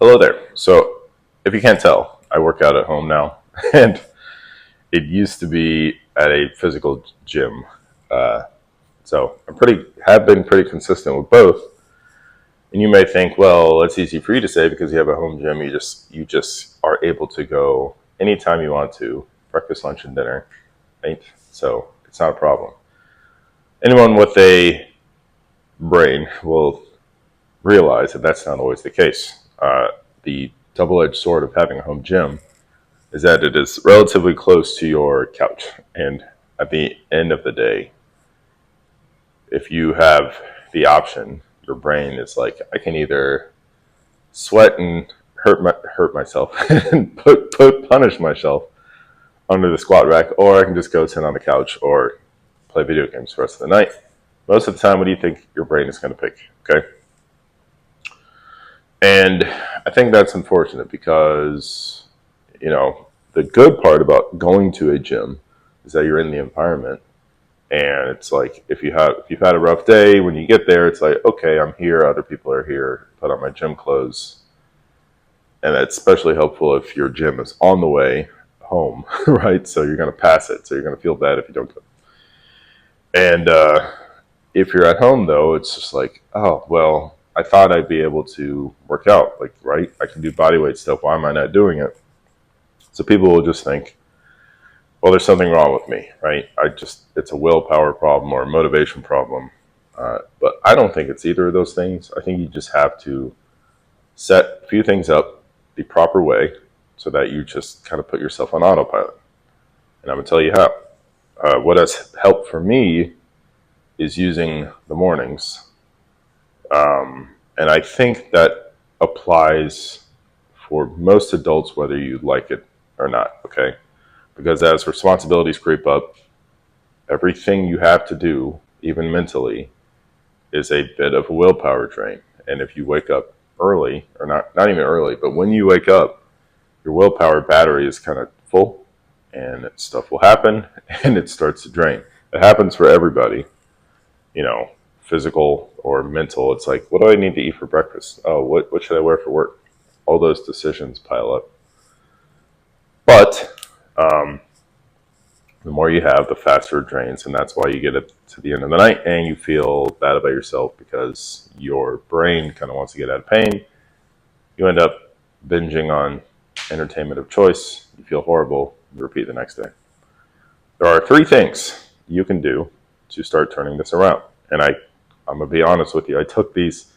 Hello there. So, if you can't tell, I work out at home now, and it used to be at a physical gym. Uh, so, have been pretty consistent with both. And you may think, well, it's easy for you to say because you have a home gym. You just are able to go anytime you want to, breakfast, lunch, and dinner, right? So it's not a problem. Anyone with a brain will realize that that's not always the case. The double-edged sword of having a home gym is that it is relatively close to your couch. And at the end of the day, if you have the option, your brain is like, I can either sweat and hurt myself and punish myself under the squat rack, or I can just go sit on the couch or play video games the rest of the night. Most of the time, what do you think your brain is going to pick? Okay. And I think that's unfortunate because, the good part about going to a gym is that you're in the environment. And it's like if you've had a rough day, when you get there, it's like, okay, I'm here, other people are here, put on my gym clothes. And that's especially helpful if your gym is on the way home, right? So you're going to pass it. So you're going to feel bad if you don't go. And if you're at home, though, it's just like, oh, well, I thought I'd be able to work out, like, right? I can do body weight stuff. Why am I not doing it? So people will just think, well, there's something wrong with me, right? It's a willpower problem or a motivation problem. But I don't think it's either of those things. I think you just have to set a few things up the proper way so that you just kind of put yourself on autopilot. And I'm going to tell you how. What has helped for me is using the mornings. And I think that applies for most adults, whether you like it or not, okay? Because as responsibilities creep up, everything you have to do, even mentally, is a bit of a willpower drain. And if you wake up early, or not even early, but when you wake up, your willpower battery is kind of full and stuff will happen and it starts to drain. It happens for everybody, you know, physical or mental. It's like, what do I need to eat for breakfast? Oh, what should I wear for work? All those decisions pile up. But the more you have, the faster it drains. And that's why you get it to the end of the night and you feel bad about yourself because your brain kind of wants to get out of pain. You end up binging on entertainment of choice. You feel horrible. You repeat the next day. There are three things you can do to start turning this around. And I'm gonna be honest with you. I took these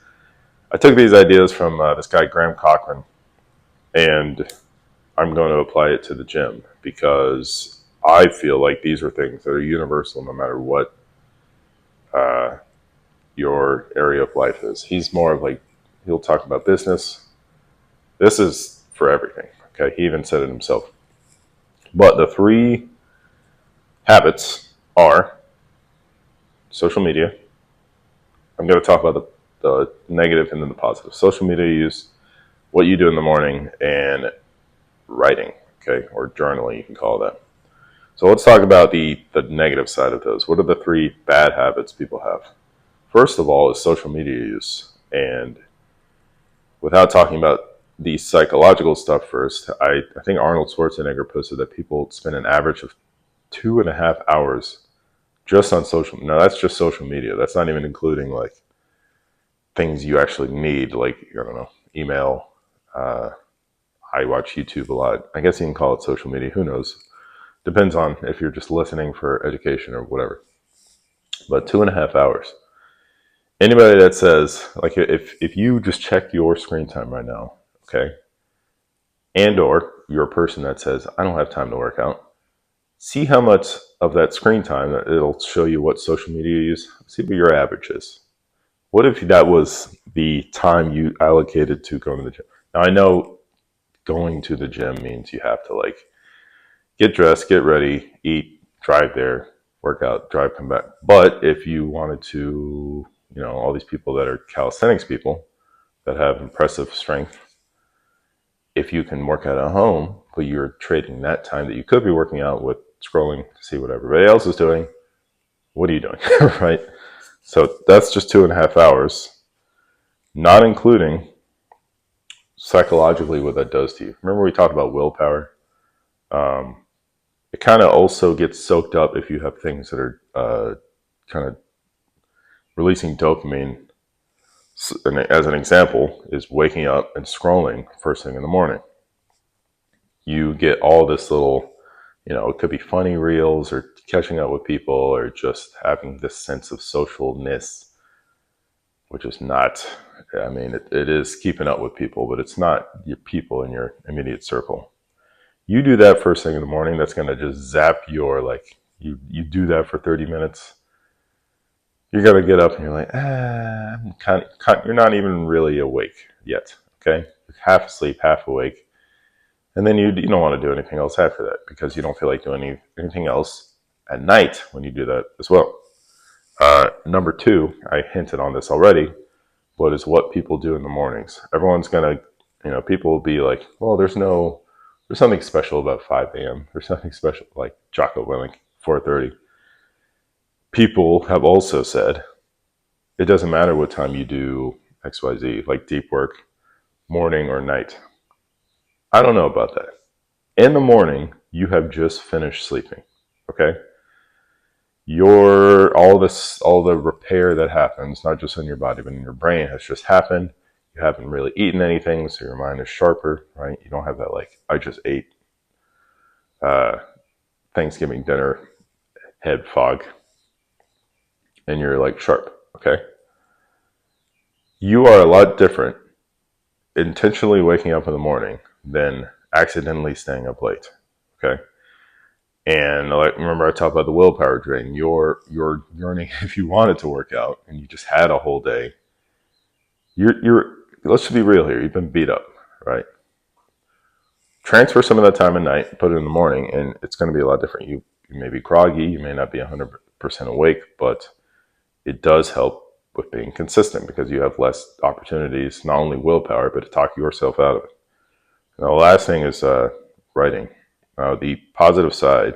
ideas from this guy Graham Cochran, and I'm going to apply it to the gym because I feel like these are things that are universal no matter what your area of life is. He's more of like, he'll talk about business. This is for everything. Okay, he even said it himself. But the three habits are social media. I'm going to talk about the negative and then the positive. Social media use, what you do in the morning, and writing, okay, or journaling, you can call that. So let's talk about the negative side of those. What are the three bad habits people have? First of all is social media use. And without talking about the psychological stuff first, I think Arnold Schwarzenegger posted that people spend an average of 2.5 hours just on social. No, that's just social media. That's not even including like things you actually need, like, I don't know, email. I watch YouTube a lot. I guess you can call it social media. Who knows? Depends on if you're just listening for education or whatever. But 2.5 hours. Anybody that says, like, if you just check your screen time right now, okay, and or you're a person that says, I don't have time to work out, see how much of that screen time, it'll show you what social media you use. See what your average is. What if that was the time you allocated to going to the gym? Now, I know going to the gym means you have to, like, get dressed, get ready, eat, drive there, work out, drive, come back. But if you wanted to, all these people that are calisthenics people that have impressive strength, if you can work out at home, but you're trading that time that you could be working out with scrolling to see what everybody else is doing, what are you doing, right? So that's just 2.5 hours, not including psychologically what that does to you. Remember we talked about willpower? Um, it kind of also gets soaked up if you have things that are kind of releasing dopamine. And as an example, is waking up and scrolling first thing in the morning. You get all this little, it could be funny reels or catching up with people or just having this sense of socialness, which is not, it is keeping up with people, but it's not your people in your immediate circle. You do that first thing in the morning, that's going to just zap your, you do that for 30 minutes. You're going to get up and you're like, you're not even really awake yet. Okay. You're half asleep, half awake. And then you don't want to do anything else after that because you don't feel like doing anything else at night when you do that as well. Number two, I hinted on this already, but is what people do in the mornings. Everyone's going to, people will be like, well, there's something special about 5 a.m. There's something special like Jocko Willink, 4:30. People have also said it doesn't matter what time you do XYZ, like deep work, morning or night. I don't know about that. In the morning, you have just finished sleeping. Okay? All the repair that happens, not just in your body, but in your brain, has just happened. You haven't really eaten anything, so your mind is sharper, right? You don't have that I just ate Thanksgiving dinner head fog, and you're sharp. Okay? You are a lot different intentionally waking up in the morning than accidentally staying up late. Okay. And remember I talked about the willpower drain. You're yearning if you wanted to work out and you just had a whole day. Let's just be real here. You've been beat up, right? Transfer some of that time at night, put it in the morning, and it's going to be a lot different. You may be groggy, you may not be 100% awake, but it does help with being consistent because you have less opportunities, not only willpower, but to talk yourself out of it. Now, the last thing is writing. The positive side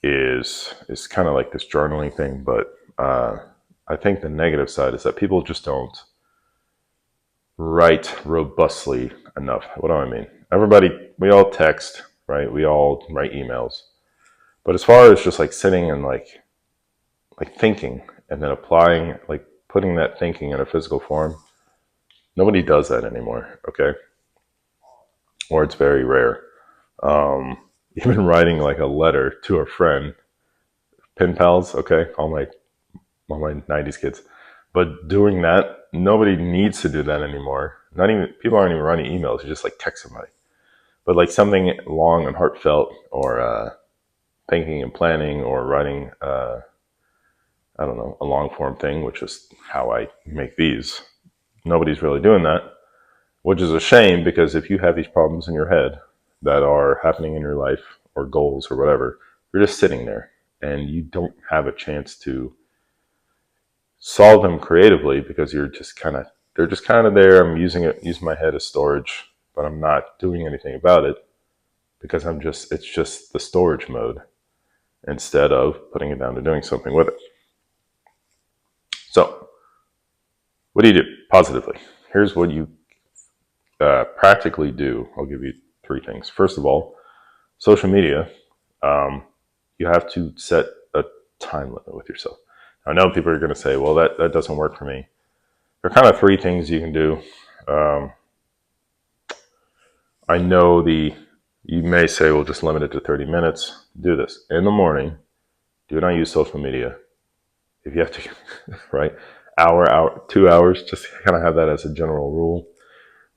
is kind of like this journaling thing, but I think the negative side is that people just don't write robustly enough. What do I mean? We all text, right? We all write emails. But as far as just sitting and thinking and then applying, putting that thinking in a physical form, nobody does that anymore, okay? Or it's very rare. Even writing a letter to a friend, pen pals, okay, all my 90s kids. But doing that, nobody needs to do that anymore. People aren't even writing emails, you just text somebody. But something long and heartfelt, or thinking and planning, or writing I don't know, a long form thing, which is how I make these. Nobody's really doing that, which is a shame because if you have these problems in your head that are happening in your life or goals or whatever, you're just sitting there and you don't have a chance to solve them creatively because they're just kind of there. I'm using my head as storage, but I'm not doing anything about it because it's just the storage mode instead of putting it down to doing something with it. So, what do you do positively? Here's what you practically do. I'll give you 3 things. First of all, social media, you have to set a time limit with yourself. I know people are going to say, well, that doesn't work for me. There are kind of 3 things you can do. I know you may say, well, just limit it to 30 minutes. Do this. In the morning, do not use social media. If you have to, right? Hour, 2 hours, just kind of have that as a general rule.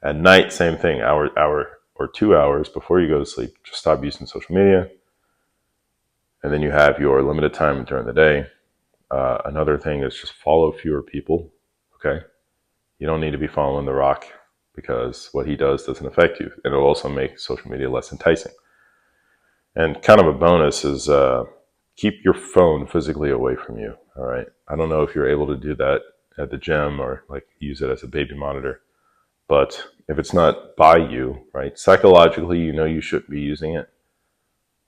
At night, same thing, hour or 2 hours before you go to sleep, just stop using social media. And then you have your limited time during the day. Another thing is just follow fewer people, okay? You don't need to be following The Rock because what he does doesn't affect you. And it'll also make social media less enticing. And kind of a bonus is keep your phone physically away from you, all right? I don't know if you're able to do that at the gym or use it as a baby monitor. But if it's not by you, right, psychologically, you shouldn't be using it,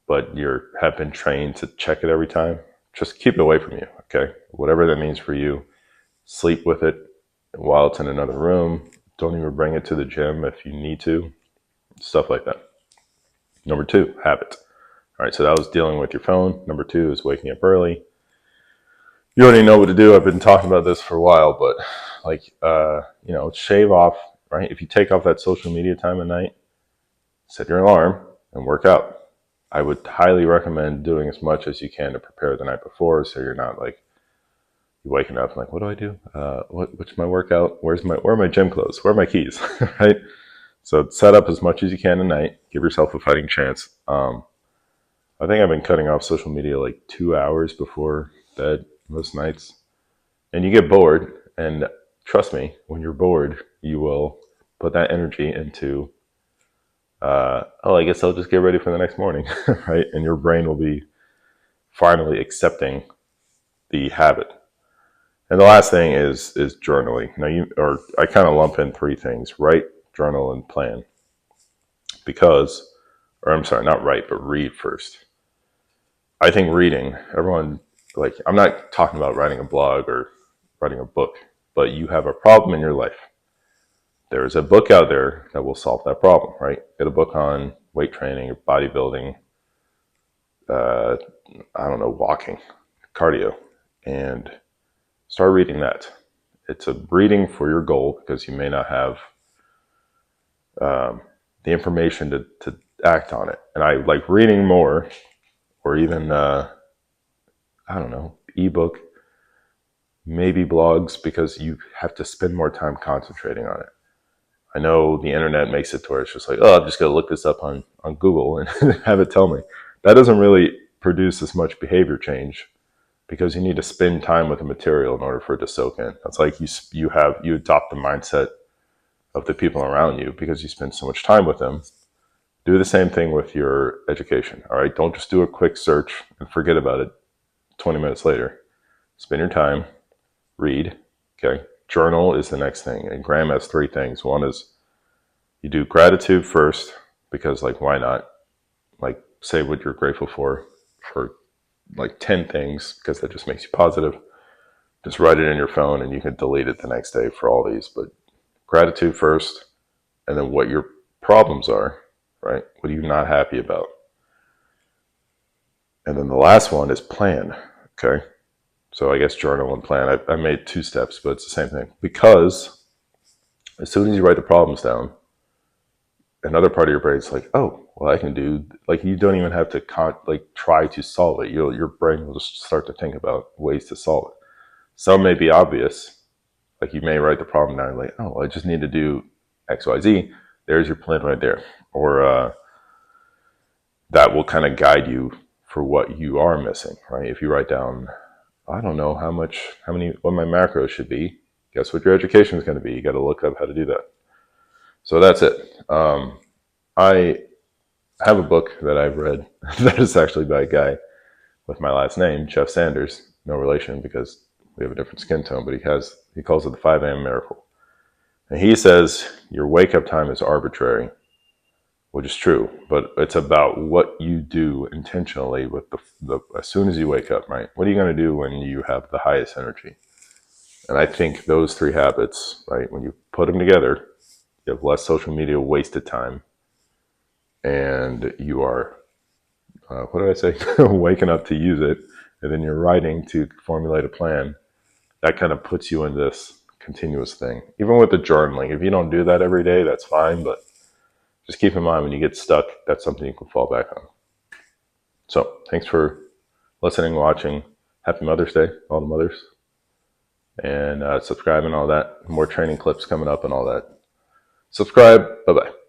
but you have been trained to check it every time, just keep it away from you, okay? Whatever that means for you, sleep with it while it's in another room. Don't even bring it to the gym if you need to. Stuff like that. Number 2, habit. All right, so that was dealing with your phone. Number 2 is waking up early. You already know what to do. I've been talking about this for a while, but shave off, right? If you take off that social media time at night, set your alarm and work out. I would highly recommend doing as much as you can to prepare the night before, so you're not like you're waking up like, what do I do? What's my workout? Where are my gym clothes? Where are my keys? Right? So set up as much as you can at night. Give yourself a fighting chance. I think I've been cutting off social media like 2 hours before bed most nights. And you get bored, and trust me, when you're bored, you will put that energy into I guess I'll just get ready for the next morning, right? And your brain will be finally accepting the habit. And the last thing is journaling. Now I kind of lump in 3 things: write, journal, and plan. Not write, but read first. I think reading, I'm not talking about writing a blog or writing a book, but you have a problem in your life. There's a book out there that will solve that problem, right? Get a book on weight training, or bodybuilding, walking, cardio, and start reading that. It's a reading for your goal because you may not have the information to act on it. And I like reading more, or even, ebook, maybe blogs, because you have to spend more time concentrating on it. I know the internet makes it to where it's just like, oh, I'm just going to look this up on Google and have it tell me. That doesn't really produce as much behavior change, because you need to spend time with the material in order for it to soak in. It's like you adopt the mindset of the people around you because you spend so much time with them. Do the same thing with your education, all right? Don't just do a quick search and forget about it 20 minutes later. Spend your time, read, okay? Journal is the next thing. And Graham has 3 things. One is you do gratitude first, because why not? Say what you're grateful for 10 things, because that just makes you positive. Just write it in your phone and you can delete it the next day for all these. But gratitude first, and then what your problems are, right? What are you not happy about? And then the last one is plan, okay? So I guess journal and plan. I made 2 steps, but it's the same thing. Because as soon as you write the problems down, another part of your brain is like, oh, well, I can do, you don't even have to try to solve it. Your brain will just start to think about ways to solve it. Some may be obvious. You may write the problem down and I just need to do X, Y, Z. There's your plan right there. Or that will kind of guide you for what you are missing, right? If you write down, I don't know what my macros should be, guess what your education is going to be? You got to look up how to do that. So that's it. I have a book that I've read that is actually by a guy with my last name, Jeff Sanders. No relation, because we have a different skin tone, but he calls it the 5 a.m. miracle. And he says your wake up time is arbitrary, which is true, but it's about what you do intentionally with as soon as you wake up, right? What are you going to do when you have the highest energy? And I think those 3 habits, right, when you put them together, you have less social media wasted time, and you are, waking up to use it, and then you're writing to formulate a plan. That kind of puts you in this continuous thing. Even with the journaling, if you don't do that every day, that's fine, but just keep in mind when you get stuck, that's something you can fall back on. So thanks for listening, watching. Happy Mother's Day, all the mothers. And subscribe and all that. More training clips coming up and all that. Subscribe. Bye-bye.